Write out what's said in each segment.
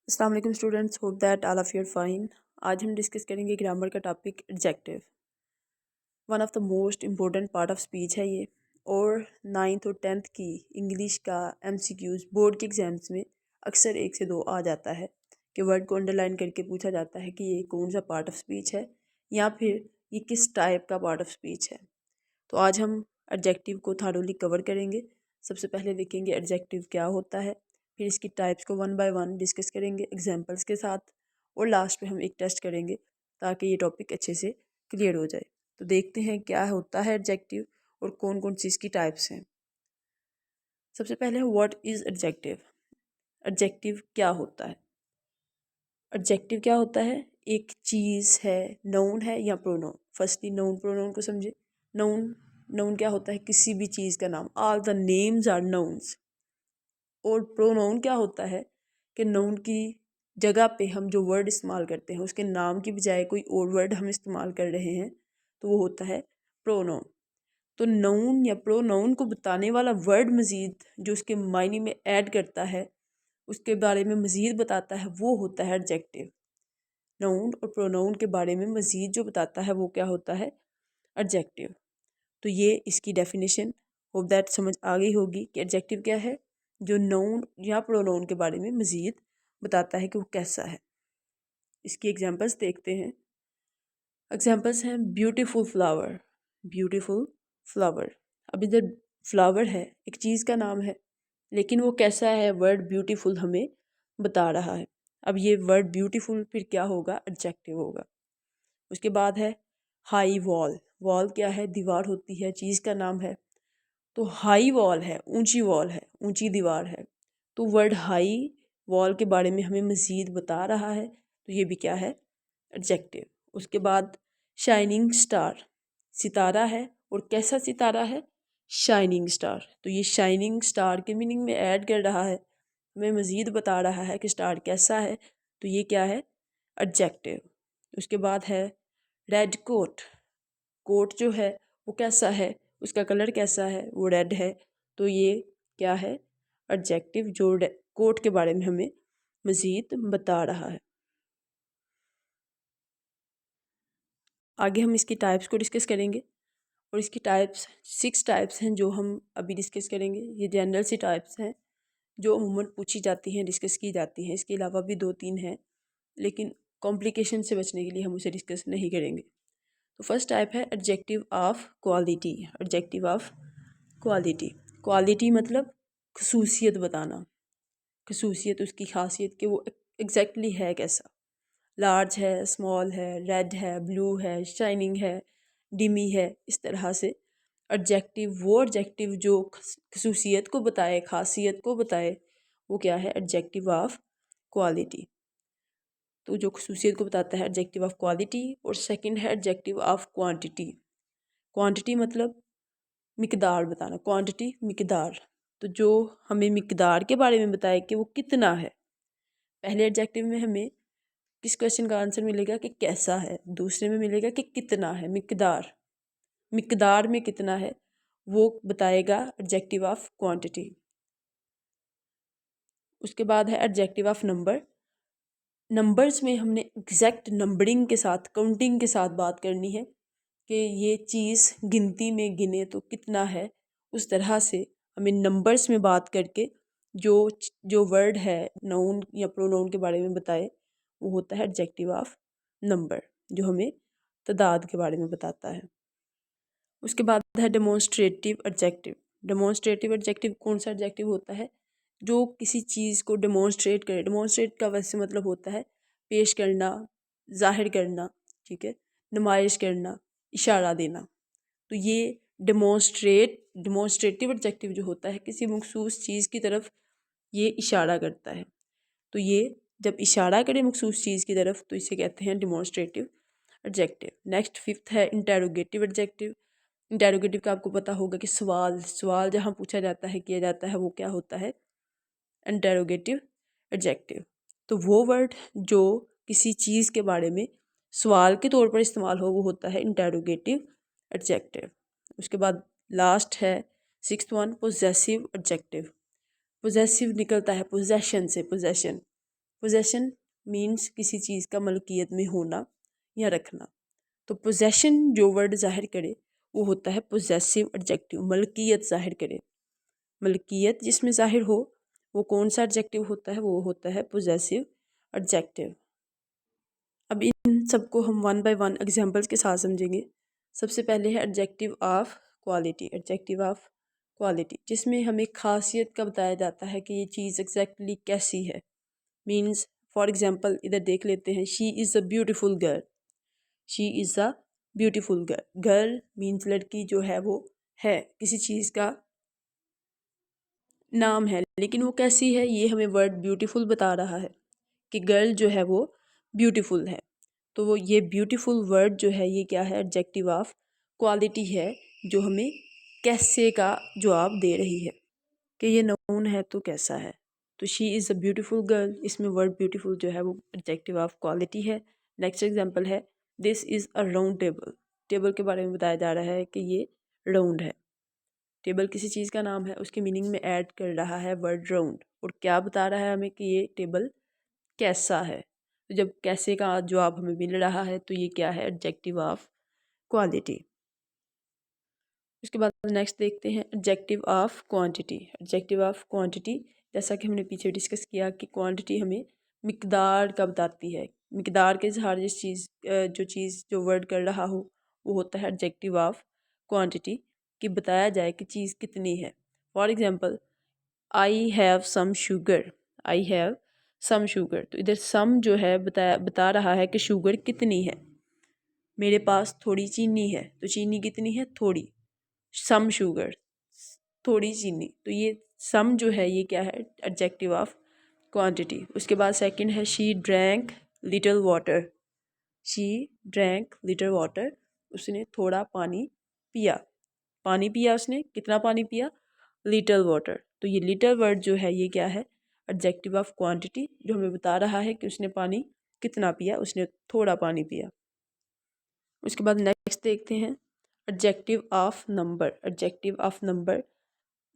अस्सलाम वालेकुम students, hope that all of you are fine. आज हम डिस्कस करेंगे ग्रामर का topic adjective. One of the most important part of speech है ये, और 9th और 10th की इंग्लिश का MCQs बोर्ड के एग्ज़ाम्स में अक्सर 1 से 2 आ जाता है कि वर्ड को अंडरलाइन करके पूछा जाता है कि ये कौन सा पार्ट ऑफ स्पीच है या फिर ये किस टाइप का पार्ट ऑफ स्पीच है। तो आज हम एडजेक्टिव को थारोली कवर करेंगे। सबसे पहले देखेंगे एडजेक्टिव क्या होता है, फिर इसकी टाइप्स को वन बाय वन डिस्कस करेंगे एग्जांपल्स के साथ, और लास्ट में हम एक टेस्ट करेंगे ताकि ये टॉपिक अच्छे से क्लियर हो जाए। तो देखते हैं क्या होता है एडजेक्टिव और कौन कौन सी इसकी टाइप्स हैं। सबसे पहले व्हाट इज़ एडजेक्टिव। एडजेक्टिव क्या होता है? एडजेक्टिव क्या होता है? एक चीज़ है, नाउन है या प्रोनाउन। फर्स्टली नाउन प्रोनाउन को समझे। नाउन नाउन क्या होता है? किसी भी चीज़ का नाम। All the names are nouns. और प्रोनाउन क्या होता है कि नाउन की जगह पे हम जो वर्ड इस्तेमाल करते हैं उसके नाम की बजाय कोई और वर्ड हम इस्तेमाल कर रहे हैं तो वो होता है प्रोनाउन। तो नाउन या प्रोनाउन को बताने वाला वर्ड मज़ीद जो उसके मायने में ऐड करता है, उसके बारे में मज़ीद बताता है, वो होता है एडजेक्टिव। नाउन और प्रोनाउन के बारे में मज़ीद जो बताता है वो क्या होता है? एडजेक्टिव। तो ये इसकी डेफिनेशन, होप दैट समझ आ गई होगी कि एडजेक्टिव क्या है, जो नाउन या प्रोनाउन के बारे में मज़ीद बताता है कि वो कैसा है। इसकी एग्जांपल्स देखते हैं। एग्जांपल्स हैं ब्यूटीफुल फ्लावर। ब्यूटीफुल फ्लावर, अब इधर फ्लावर है, एक चीज़ का नाम है, लेकिन वो कैसा है वर्ड ब्यूटीफुल हमें बता रहा है। अब ये वर्ड ब्यूटीफुल फिर क्या होगा? एडजेक्टिव होगा। उसके बाद है हाई वॉल। वॉल क्या है? दीवार होती है, चीज़ का नाम है। तो हाई वॉल है, ऊंची वॉल है, ऊंची दीवार है। तो वर्ड हाई वॉल के बारे में हमें मज़ीद बता रहा है, तो ये भी क्या है? एडजेक्टिव। उसके बाद शाइनिंग स्टार, सितारा है, और कैसा सितारा है? Shining star. तो ये शाइनिंग स्टार के मीनिंग में ऐड कर रहा है, हमें मज़ीद बता रहा है कि स्टार कैसा है, तो ये क्या है? एडजेक्टिव। उसके बाद है रेड कोट। कोट जो है वो कैसा है, उसका कलर कैसा है? वो रेड है। तो ये क्या है? एडजेक्टिव, जो कोट के बारे में हमें मज़ीद बता रहा है। आगे हम इसकी टाइप्स को डिस्कस करेंगे, और इसकी टाइप्स 6 टाइप्स हैं जो हम अभी डिस्कस करेंगे। ये जनरल सी टाइप्स हैं जो अमूमन पूछी जाती हैं, डिस्कस की जाती हैं। इसके अलावा भी 2-3 हैं, लेकिन कॉम्प्लिकेशन से बचने के लिए हम उसे डिस्कस नहीं करेंगे। तो फर्स्ट टाइप है adjective of quality. Adjective of quality. Quality मतलब खसूसियत बताना, खसूसियत, उसकी खासियत कि वो एग्जैक्टली है कैसा। लार्ज है, स्मॉल है, रेड है, ब्लू है, शाइनिंग है, डिमी है। इस तरह से एडजेक्टिव, वो एडजेक्टिव जो खसूसियत को बताए, खासियत को बताए, वो क्या है? Adjective of quality. तो जो खसूसियत को बताता है एडजेक्टिव ऑफ क्वालिटी। और सेकंड है एडजेक्टिव ऑफ क्वांटिटी। क्वांटिटी मतलब मिकदार बताना, क्वांटिटी मिकदार। तो जो हमें मिकदार के बारे में बताए कि वो कितना है। पहले एडजेक्टिव में हमें किस क्वेश्चन का आंसर मिलेगा कि कैसा है, दूसरे में मिलेगा कि कितना है, मिकदार। मिकदार में कितना है वो बताएगा एडजेक्टिव ऑफ क्वांटिटी। उसके बाद है एडजेक्टिव ऑफ नंबर। नंबर्स में हमने एग्जैक्ट नंबरिंग के साथ, काउंटिंग के साथ बात करनी है कि ये चीज़ गिनती में गिने तो कितना है। उस तरह से हमें नंबर्स में बात करके जो जो वर्ड है नाउन या प्रोनाउन के बारे में बताए, वो होता है एडजेक्टिव ऑफ नंबर, जो हमें तादाद के बारे में बताता है। उसके बाद है डेमोन्स्ट्रेटिव एडजेक्टिव। डेमोन्स्ट्रेटिव एडजेक्टिव कौन सा एडजेक्टिव होता है? जो किसी चीज़ को डेमोन्स्ट्रेट करे। डेमोन्स्ट्रेट का वैसे मतलब होता है पेश करना, जाहिर करना, ठीक है, नुमाइश करना, इशारा देना। तो ये डेमोन्स्ट्रेटिव एडजेक्टिव जो होता है किसी मखसूस चीज़ की तरफ ये इशारा करता है। तो ये जब इशारा करे मखसूस चीज़ की तरफ तो इसे कहते हैं डेमोन्स्ट्रेटिव एडजेक्टिव। नेक्स्ट फिफ्थ है इंटेरोगेटिव एडजेक्टिव। इंटेरोगेटिव का आपको पता होगा कि सवाल, सवाल जहाँ पूछा जाता है, किया जाता है, वो क्या होता है? Interrogative adjective. तो वो वर्ड जो किसी चीज़ के बारे में सवाल के तौर पर इस्तेमाल हो वो होता है इंटेरोगेटिव एडजेक्टिव। उसके बाद लास्ट है sixth one, possessive adjective. Possessive निकलता है पोजेशन से, पोजेशन। पोजेशन मीन्स किसी चीज़ का मलकियत में होना या रखना। तो पोजेशन जो वर्ड जाहिर करे वो होता है पोजेसिव एडजेक्टिव, मलकियत जाहिर करे। मलकियत जिसमें जाहिर हो वो कौन सा एडजेक्टिव होता है, वो होता है पोजेसिव एडजेक्टिव। अब इन सबको हम वन बाय वन एग्जांपल्स के साथ समझेंगे। सबसे पहले है adjective of quality. Adjective of quality जिसमें हमें खासियत का बताया जाता है कि ये चीज़ एग्जैक्टली कैसी है। मीन्स फॉर एग्जांपल इधर देख लेते हैं, she is a beautiful girl. She is a beautiful girl. Girl means लड़की जो है वो है, किसी चीज़ का नाम है, लेकिन वो कैसी है ये हमें वर्ड ब्यूटीफुल बता रहा है कि गर्ल जो है वो ब्यूटीफुल है। तो वो ये ब्यूटीफुल वर्ड जो है ये क्या है, एडजेक्टिव ऑफ क्वालिटी है, जो हमें कैसे का जवाब दे रही है कि ये नाउन है तो कैसा है। तो she is a beautiful girl, इसमें वर्ड ब्यूटीफुल जो है वो एडजेक्टिव ऑफ क्वालिटी है। नेक्स्ट एग्जांपल है, this is a round table. Table के बारे में बताया जा रहा है कि ये राउंड है। टेबल किसी चीज़ का नाम है, उसके मीनिंग में ऐड कर रहा है वर्ड राउंड, और क्या बता रहा है हमें कि ये टेबल कैसा है। तो जब कैसे का जवाब हमें मिल रहा है तो ये क्या है, एडजेक्टिव ऑफ क्वालिटी। उसके बाद नेक्स्ट देखते हैं adjective of quantity. Adjective of quantity जैसा कि हमने पीछे डिस्कस किया कि क्वांटिटी हमें मिकदार का बताती है। मिकदार के इजहार जिस चीज़ जो वर्ड कर रहा हो वो होता है एडजेक्टिव ऑफ क्वांटिटी, कि बताया जाए कि चीज़ कितनी है। For example, I have some sugar. I have some sugar, तो इधर सम जो है बता रहा है कि शुगर कितनी है। मेरे पास थोड़ी चीनी है, तो चीनी कितनी है, थोड़ी। सम शुगर, थोड़ी चीनी। तो ये सम जो है ये क्या है, एडजेक्टिव ऑफ क्वांटिटी। उसके बाद सेकंड है, she drank little water. She drank little water, उसने थोड़ा पानी पिया। पानी पिया उसने, कितना पानी पिया, लिटिल वाटर। तो ये लिटिल वर्ड जो है ये क्या है, एडजेक्टिव ऑफ क्वांटिटी, जो हमें बता रहा है कि उसने पानी कितना पिया, उसने थोड़ा पानी पिया। उसके बाद नेक्स्ट देखते हैं adjective of number. Adjective of number,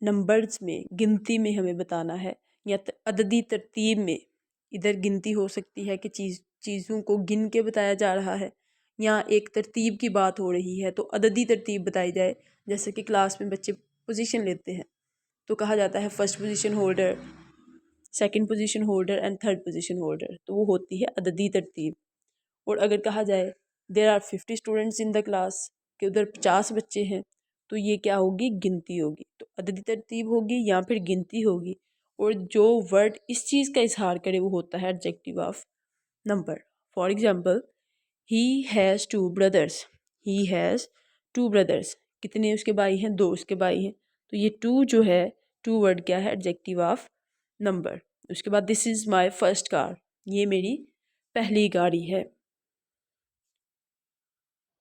numbers में गिनती में हमें बताना है या अददी तरतीब में। इधर गिनती हो सकती है कि चीज़ों को गिन के बताया जा रहा है, या एक तरतीब की बात हो रही है तो अददी तरतीब बताई जाए। जैसे कि क्लास में बच्चे पोजीशन लेते हैं तो कहा जाता है first position holder, second position holder and third position holder, तो वो होती है अददी तरतीब। और अगर कहा जाए there are 50 students in the class, कि उधर 50 बच्चे हैं, तो ये क्या होगी, गिनती होगी। तो अददी तरतीब होगी या फिर गिनती होगी, और जो वर्ड इस चीज़ का इजहार करे वो होता है adjective of number. For example, he has two brothers. He has two brothers, कितने उसके भाई हैं, दो उसके भाई हैं। तो ये टू जो है, टू वर्ड क्या है, एडजेक्टिव ऑफ नंबर। उसके बाद this is my first car, ये मेरी पहली गाड़ी है।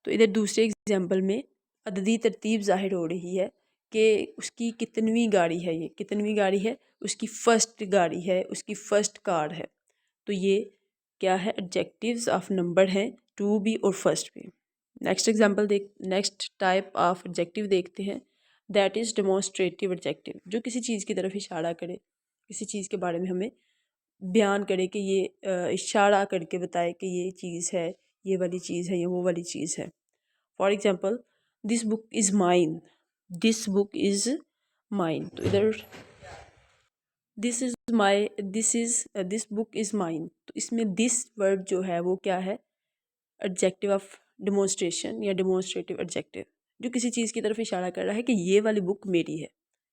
तो इधर दूसरे एग्जाम्पल में अददी तरतीब ज़ाहिर हो रही है कि उसकी कितनवीं गाड़ी है, ये कितनवीं गाड़ी है, उसकी फ़र्स्ट गाड़ी है, उसकी फ़र्स्ट कार है। तो ये क्या है, एडजेक्टिव्स ऑफ नंबर हैं, टू भी और फर्स्ट भी। Next example next type of adjective देखते हैं, दैट इज़ डेमोन्स्ट्रेटिव एडजेक्टिव, जो किसी चीज़ की तरफ इशारा करे, किसी चीज़ के बारे में हमें बयान करे कि ये इशारा करके बताए कि ये चीज़ है, ये वाली चीज़ है, ये वो वाली चीज़ है। For example, this book is mine. This book is mine, तो इधर दिस बुक इज़ माइन, तो इसमें दिस वर्ड जो है वो क्या है, एडजेक्टिव ऑफ डिमॉन्स्ट्रेशन या डिमॉन्स्ट्रेटिव एडजेक्टिव, जो किसी चीज़ की तरफ इशारा कर रहा है कि ये वाली बुक मेरी है,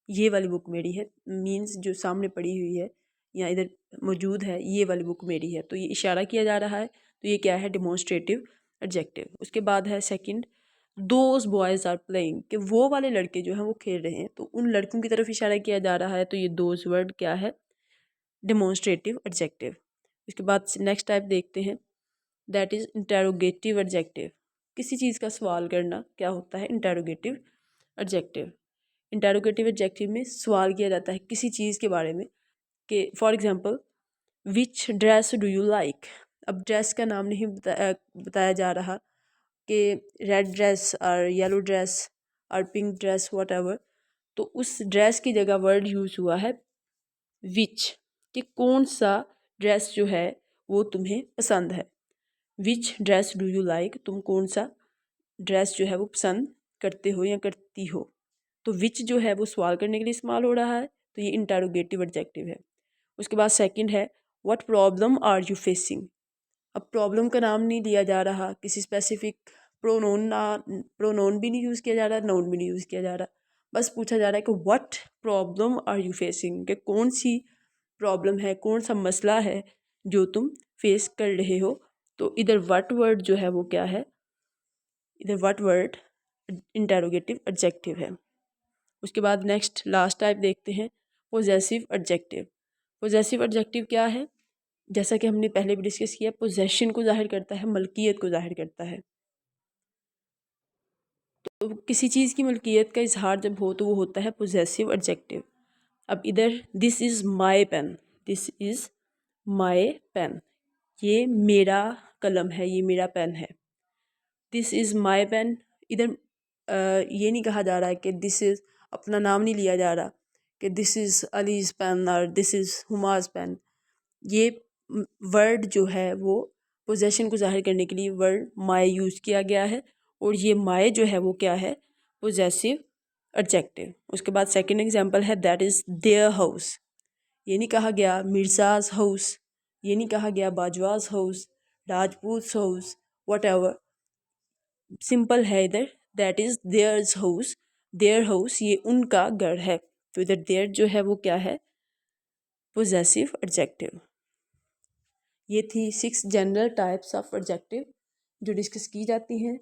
ये वाली बुक मेरी है। मीन्स जो सामने पड़ी हुई है या इधर मौजूद है, ये वाली बुक मेरी है, तो ये इशारा किया जा रहा है, तो ये क्या है, डिमॉन्स्ट्रेटिव एडजेक्टिव। उसके बाद है second, those boys are playing, कि वो वाले लड़के जो हैं वो खेल रहे हैं, तो उन लड़कों की तरफ इशारा किया जा रहा है, तो ये दोज वर्ड क्या है, डिमॉन्स्ट्रेटिव एडजेक्टिव। उसके बाद नेक्स्ट टाइप देखते हैं, दैट इज़ इंटेरोगेटिव एडजेक्टिव। किसी चीज़ का सवाल करना क्या होता है, इंटेरोगेटिव एडजेक्टिव। इंटेरोगेटिव एडजेक्टिव में सवाल किया जाता है किसी चीज़ के बारे में, कि for example, which dress do you like. अब ड्रेस का नाम नहीं बताया जा रहा कि रेड ड्रेस और येलो ड्रेस और पिंक ड्रेस वट एवर, तो उस ड्रेस की जगह वर्ड यूज़ हुआ है विच, कि कौन सा ड्रेस जो है वो तुम्हें पसंद है। विच ड्रेस डू यू लाइक, तुम कौन सा ड्रेस जो है वो पसंद करते हो या करती हो। तो विच जो है वो सवाल करने के लिए इस्तेमाल हो रहा है, तो ये इंटरोगेटिव एडजेक्टिव है। उसके बाद सेकंड है what problem are you facing. अब प्रॉब्लम का नाम नहीं लिया जा रहा, किसी स्पेसिफिक प्रोनोन भी नहीं यूज़ किया जा रहा, नाउन भी नहीं यूज़ किया जा रहा, बस पूछा जा रहा है कि what problem are you facing, कि कौन सी प्रॉब्लम है, कौन सा मसला है जो तुम फेस कर रहे हो। तो इधर व्हाट वर्ड जो है वो क्या है, इधर व्हाट वर्ड इंटेरोगेटिव एडजेक्टिव है। उसके बाद नेक्स्ट लास्ट टाइप देखते हैं पोजेसिव एडजेक्टिव। पोजेसिव एडजेक्टिव क्या है, जैसा कि हमने पहले भी डिस्कस किया, पोजेशन को जाहिर करता है, मलकियत को जाहिर करता है। तो किसी चीज़ की मलकियत का इजहार जब हो तो वो होता है पोजेसिव एडजेक्टिव। अब इधर this is my pen, this is my pen, ये मेरा कलम है, ये मेरा पेन है। दिस इज़ माई पेन, इधर ये नहीं कहा जा रहा है कि दिस इज़, अपना नाम नहीं लिया जा रहा कि दिस इज़ अलीज़ पेन और दिस इज़ हुमाज़ पेन। ये वर्ड जो है वो पोजेशन को जाहिर करने के लिए वर्ड माई यूज़ किया गया है, और ये माई जो है वो क्या है, पोजेसिव एडजेक्टिव। उसके बाद सेकंड एग्जांपल है दैट इज़ देयर हाउस। ये नहीं कहा गया मिर्ज़ाज हाउस, ये नहीं कहा गया Bajwas house, Rajput house, whatever, simple है इधर that is theirs house. Their house ये उनका घर है, तो इधर देयर जो है वो क्या है, पोजेसिव एडजेक्टिव। ये थी 6 जनरल टाइप्स ऑफ एडजेक्टिव जो डिस्कस की जाती हैं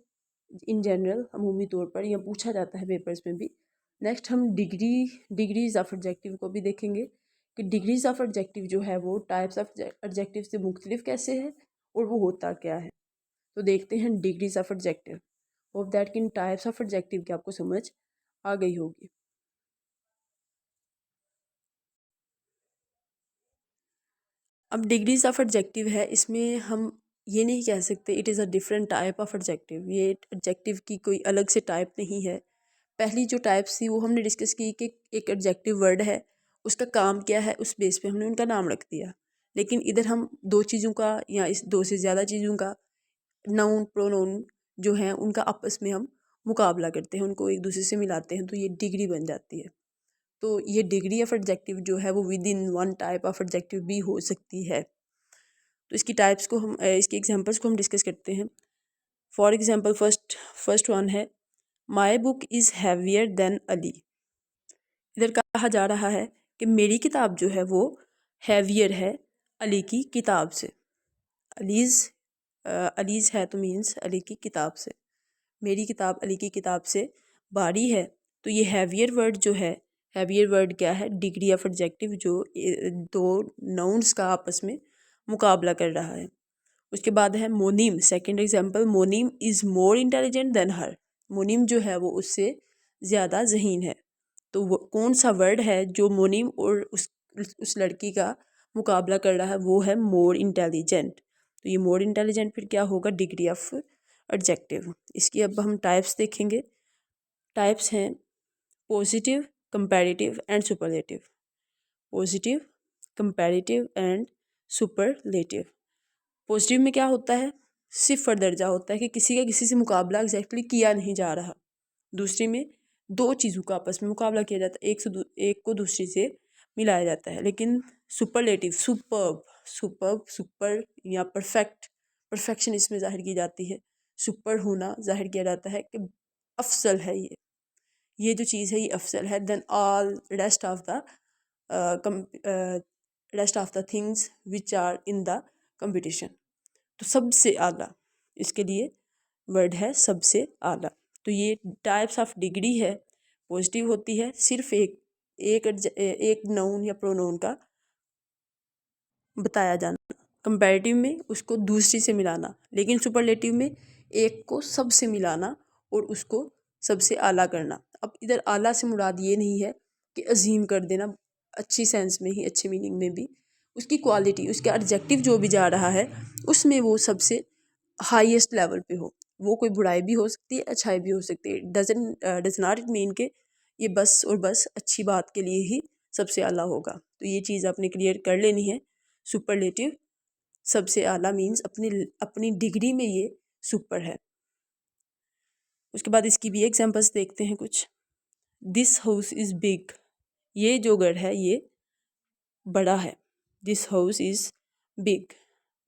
इन जनरल, अमूमी तौर पर, यह पूछा जाता है पेपर्स में भी। नेक्स्ट हम डिग्रीज ऑफ एडजेक्टिव को भी देखेंगे कि डिग्रीज ऑफ एडजेक्टिव जो है वो टाइप्स ऑफ एडजेक्टिव से मुख्तलिफ कैसे है और वो होता क्या है। तो देखते हैं degrees of adjective. Hope that कि इन टाइप्स ऑफ एडजेक्टिव की आपको समझ आ गई होगी। अब डिग्रीज ऑफ एडजेक्टिव है, इसमें हम ये नहीं कह सकते it is a different type of adjective, ये एडजेक्टिव की कोई अलग से टाइप नहीं है। पहली जो टाइप्स थी वो हमने डिस्कस की कि एक एडजेक्टिव वर्ड है, उसका काम क्या है, उस बेस पे हमने उनका नाम रख दिया। लेकिन इधर हम दो चीज़ों का या इस दो से ज़्यादा चीज़ों का, नाउन प्रोनाउन जो हैं उनका आपस में हम मुकाबला करते हैं, उनको एक दूसरे से मिलाते हैं, तो ये डिग्री बन जाती है। तो ये डिग्री ऑफ एडजेक्टिव जो है वो with in one type of adjective भी हो सकती है। तो इसकी टाइप्स को हम इसकी एग्जांपल्स को हम डिस्कस करते हैं। फॉर एग्जांपल फर्स्ट वन है my book is heavier than Ali. इधर कहा जा रहा है कि मेरी किताब जो है वो हैवियर है अली की किताब से। अलीज़ अलीज़ है तो मीन्स अली की किताब से, मेरी किताब अली की किताब से भारी है। तो ये हैवियर वर्ड जो है, हैवियर वर्ड क्या है, डिग्री ऑफ एडजेक्टिव जो दो नाउन्स का आपस में मुकाबला कर रहा है। उसके बाद है Monim, second example Monim is more intelligent than her. Monim जो है वो उससे ज़्यादा ज़हीन है। तो वो कौन सा वर्ड है जो मोनीम और उस लड़की का मुकाबला कर रहा है, वो है मोर इंटेलिजेंट। तो ये मोर इंटेलिजेंट फिर क्या होगा, डिग्री ऑफ एडजेक्टिव। इसकी अब हम टाइप्स देखेंगे। टाइप्स हैं positive, comparative and superlative. Positive, comparative and superlative. Positive में क्या होता है, सिफर दर्जा होता है कि किसी का किसी से मुकाबला एग्जैक्टली किया नहीं जा रहा। दूसरी में दो चीज़ों का आपस में मुकाबला किया जाता है, एक को दूसरी से मिलाया जाता है। लेकिन सुपरलेटिव, सुपर्ब, सुपर या परफेक्शन इसमें जाहिर की जाती है। सुपर होना जाहिर किया जाता है कि अफसल है ये जो चीज़ है ये अफसल है then all rest of the things which are in the competition. तो सबसे आला, इसके लिए वर्ड है सबसे आला। तो ये टाइप्स ऑफ डिग्री है, पॉजिटिव होती है सिर्फ एक नाउन या प्रोनाउन का बताया जाना, कंपैरेटिव में उसको दूसरी से मिलाना, लेकिन सुपरलेटिव में एक को सबसे मिलाना और उसको सबसे आला करना। अब इधर आला से मुराद ये नहीं है कि अजीम कर देना, अच्छी सेंस में ही, अच्छे मीनिंग में भी, उसकी क्वालिटी, उसका एडजेक्टिव जो भी जा रहा है उसमें वो सबसे हाईएस्ट लेवल पे हो। वो कोई बुराई भी हो सकती है, अच्छाई भी हो सकती है। डज नॉट इट मीन के ये बस और बस अच्छी बात के लिए ही सबसे आला होगा। तो ये चीज़ आपने क्लियर कर लेनी है। सुपरलेटिव सबसे आला मीन्स अपनी अपनी डिग्री में ये सुपर है। उसके बाद इसकी भी एग्जांपल्स देखते हैं कुछ। दिस हाउस इज़ बिग, ये जो घर है ये बड़ा है। This house is big.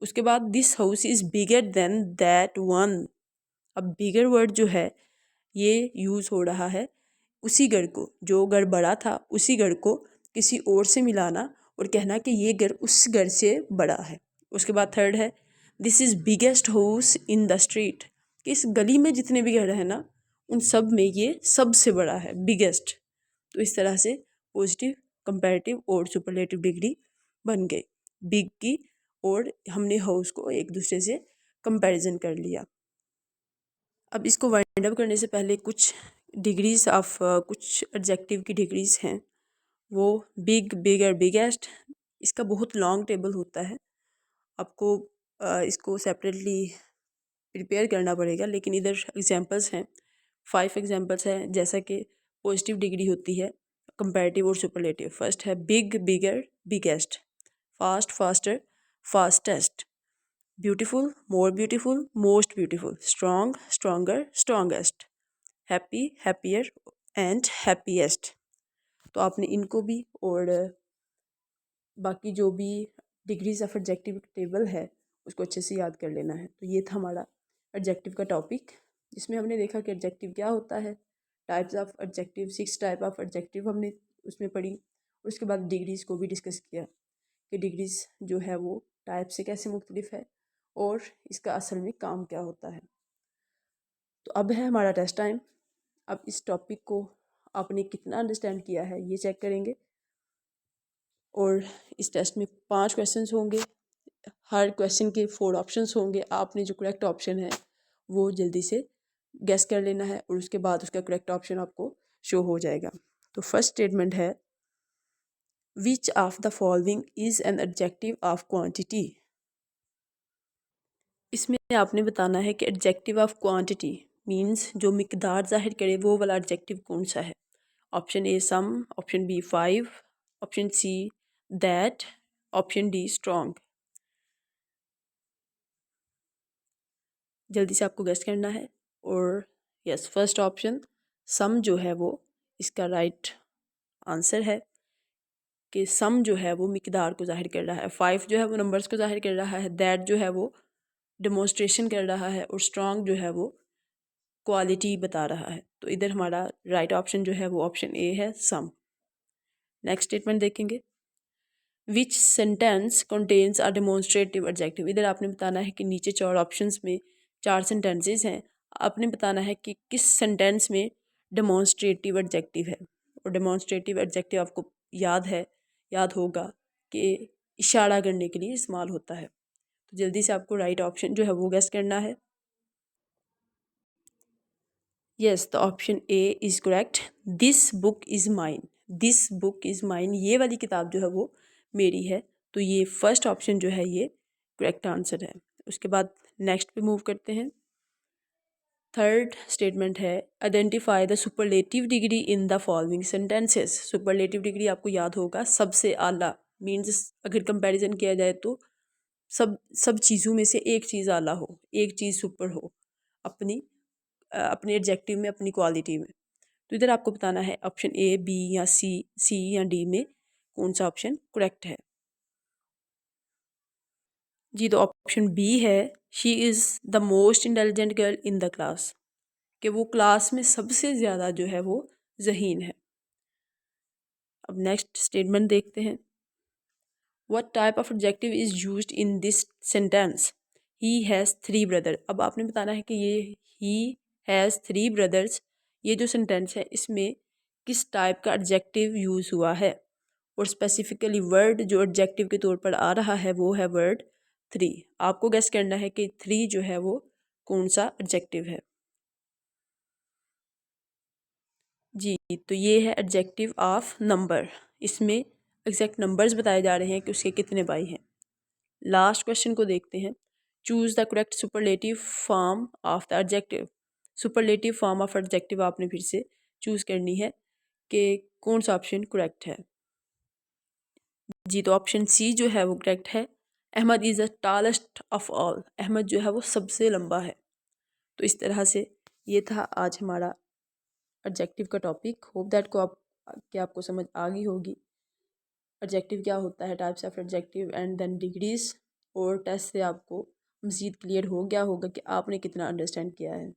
उसके बाद this house is bigger than that one. अब बिगर वर्ड जो है ये यूज़ हो रहा है उसी घर को, जो घर बड़ा था उसी घर को किसी और से मिलाना और कहना कि ये घर उस घर से बड़ा है। उसके बाद थर्ड है this is biggest house in the street, कि इस गली में जितने भी घर हैं ना उन सब में ये सबसे बड़ा है, बिगेस्ट। तो इस तरह से पॉजिटिव, कंपैरेटिव और सुपरलेटिव डिग्री बन गई बिग की, और हमने हाउस को एक दूसरे से कंपैरिजन कर लिया। अब इसको वाइंड अप करने से पहले कुछ डिग्रीज ऑफ कुछ एडजेक्टिव की डिग्रीज हैं, वो बिग, बिगर, बिगेस्ट। इसका बहुत लॉन्ग टेबल होता है, आपको इसको सेपरेटली प्रिपेयर करना पड़ेगा, लेकिन इधर एग्जांपल्स हैं, 5 एग्जांपल्स हैं। जैसा कि पॉजिटिव डिग्री होती है कंपैरेटिव और सुपरलेटिव। फर्स्ट है big, bigger, biggest. Fast, faster, fastest. Beautiful, more beautiful, most beautiful. Strong, stronger, strongest. Happy, happier and happiest. तो आपने इनको भी और बाकी जो भी डिग्रीज ऑफ एडजेक्टिव टेबल है उसको अच्छे से याद कर लेना है। तो ये था हमारा एडजेक्टिव का टॉपिक, जिसमें हमने देखा कि एडजेक्टिव क्या होता है, types of adjective, 6 type of adjective हमने उसमें पढ़ी। और उसके बाद डिग्रीज़ को भी डिस्कस किया कि डिग्रीज़ जो है वो टाइप से कैसे मुख्तलिफ है और इसका असल में काम क्या होता है। तो अब है हमारा टेस्ट टाइम। अब इस टॉपिक को आपने कितना अंडरस्टैंड किया है ये चेक करेंगे, और इस टेस्ट में 5 क्वेश्चंस होंगे। हर क्वेश्चन के 4 ऑप्शंस होंगे। आपने जो करेक्ट ऑप्शन है वो जल्दी से गेस कर लेना है और उसके बाद उसका करेक्ट ऑप्शन आपको शो हो जाएगा। तो फर्स्ट स्टेटमेंट है which of the following is an adjective of quantity. इसमें आपने बताना है कि एडजेक्टिव ऑफ क्वांटिटी मीन्स जो मिकदार जाहिर करे वो वाला एडजेक्टिव कौन सा है। Option A some, option B 5, option C that, option D strong. जल्दी से आपको गेस करना है। और यस, फर्स्ट ऑप्शन सम जो है वो इसका राइट आंसर है कि सम जो है वो मिकदार को जाहिर कर रहा है, 5 जो है वो नंबर्स को जाहिर कर रहा है, दैट जो है वो डेमोन्स्ट्रेशन कर रहा है, और स्ट्रॉन्ग जो है वो क्वालिटी बता रहा है। तो इधर हमारा राइट ऑप्शन जो है वो ऑप्शन ए है, सम। नेक्स्ट स्टेटमेंट देखेंगे, विच sentence contains a demonstrative adjective. इधर आपने बताना है कि नीचे 4 ऑप्शंस में 4 सेंटेंसेस हैं, आपने बताना है कि किस सेंटेंस में डेमोन्स्ट्रेटिव एडजेक्टिव है। और डेमोन्स्ट्रेटिव एडजेक्टिव आपको याद होगा कि इशारा करने के लिए इस्तेमाल होता है। तो जल्दी से आपको राइट ऑप्शन जो है वो गेस करना है। Yes, the option A is correct. This book is mine, this book is mine, ये वाली किताब जो है वो मेरी है। तो ये फर्स्ट ऑप्शन जो है ये करेक्ट आंसर है। उसके बाद नेक्स्ट पे मूव करते हैं। थर्ड स्टेटमेंट है identify the superlative degree in the following sentences. Superlative degree आपको याद होगा सबसे आला मीन्स अगर कंपैरिजन किया जाए तो सब चीज़ों में से एक चीज़ आला हो, एक चीज़ सुपर हो अपनी अपने एडजेक्टिव में, अपनी क्वालिटी में। तो इधर आपको बताना है ऑप्शन ए, बी या सी या डी में कौन सा ऑप्शन करेक्ट है। जी, तो ऑप्शन बी है, she is the most intelligent girl in the class, कि वो क्लास में सबसे ज़्यादा जो है वो ज़हीन है। अब नेक्स्ट स्टेटमेंट देखते हैं, what type of adjective is used in this sentence. He has 3 brother. अब आपने बताना है कि ये ही हैज़ 3 ब्रदर्स, ये जो सेंटेंस है इसमें किस टाइप का एडजेक्टिव यूज़ हुआ है, और स्पेसिफिकली वर्ड जो एडजेक्टिव के तौर पर आ रहा है वो है वर्ड 3। आपको गेस करना है कि 3 जो है वो कौन सा एडजेक्टिव है। जी, तो ये है एडजेक्टिव ऑफ नंबर। इसमें एग्जैक्ट नंबर्स बताए जा रहे हैं कि उसके कितने भाई हैं। लास्ट क्वेश्चन को देखते हैं, choose the correct superlative form of the adjective. Superlative form of adjective आपने फिर से चूज़ करनी है कि कौन सा ऑप्शन करेक्ट है। जी, तो ऑप्शन सी जो है वो करेक्ट है। Ahmed is the tallest of all. Ahmed जो है वो सबसे लंबा है। तो इस तरह से ये था आज हमारा एडजेक्टिव का टॉपिक। होप दैट को आपको समझ आ गई होगी एडजेक्टिव क्या होता है, types of adjective and then degrees. और टेस्ट से आपको मज़ीद क्लियर हो गया होगा कि आपने कितना अंडरस्टैंड किया है।